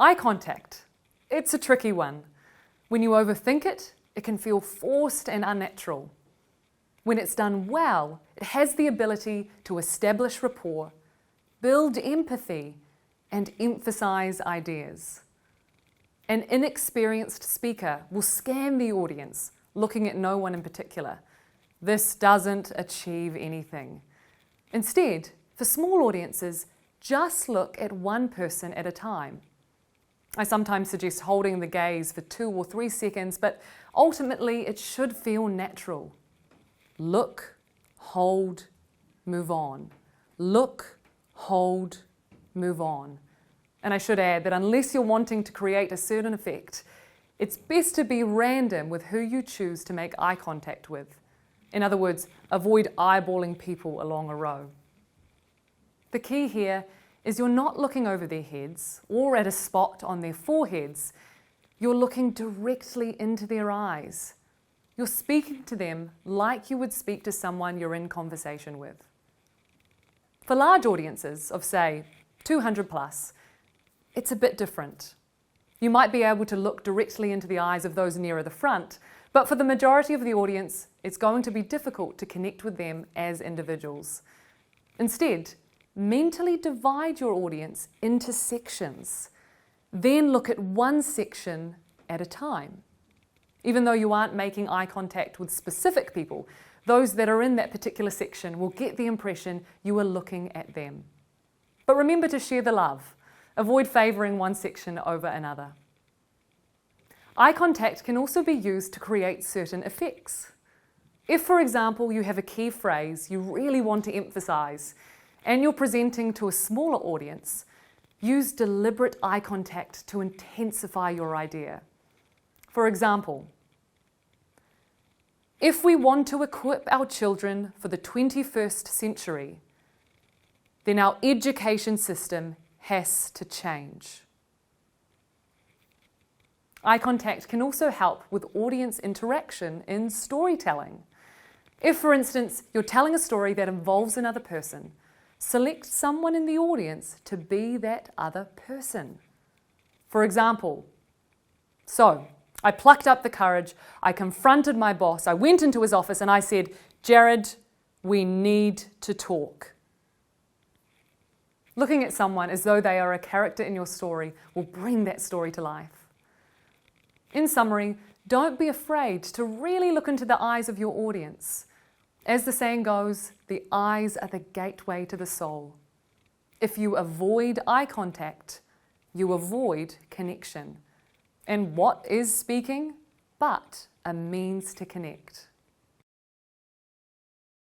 Eye contact. It's a tricky one. When you overthink it, it can feel forced and unnatural. When it's done well, it has the ability to establish rapport, build empathy, and emphasize ideas. An inexperienced speaker will scan the audience, looking at no one in particular. This doesn't achieve anything. Instead, for small audiences, just look at one person at a time. I sometimes suggest holding the gaze for 2 or 3 seconds, but ultimately it should feel natural. Look, hold, move on. Look, hold, move on. And I should add that unless you're wanting to create a certain effect, it's best to be random with who you choose to make eye contact with. In other words, avoid eyeballing people along a row. The key here is you're not looking over their heads or at a spot on their foreheads. You're looking directly into their eyes. You're speaking to them like you would speak to someone you're in conversation with. For large audiences of, say, 200 plus, it's a bit different. You might be able to look directly into the eyes of those nearer the front, but for the majority of the audience, it's going to be difficult to connect with them as individuals. Instead, mentally divide your audience into sections. Then look at one section at a time. Even though you aren't making eye contact with specific people, those that are in that particular section will get the impression you are looking at them. But remember to share the love. Avoid favouring one section over another. Eye contact can also be used to create certain effects. If, for example, you have a key phrase you really want to emphasise and you're presenting to a smaller audience, use deliberate eye contact to intensify your idea. For example, if we want to equip our children for the 21st century, then our education system has to change. Eye contact can also help with audience interaction in storytelling. If, for instance, you're telling a story that involves another person, select someone in the audience to be that other person. For example, so I plucked up the courage, I confronted my boss, I went into his office and I said, "Jared, we need to talk." Looking at someone as though they are a character in your story will bring that story to life. In summary, don't be afraid to really look into the eyes of your audience. As the saying goes, the eyes are the gateway to the soul. If you avoid eye contact, you avoid connection. And what is speaking but a means to connect?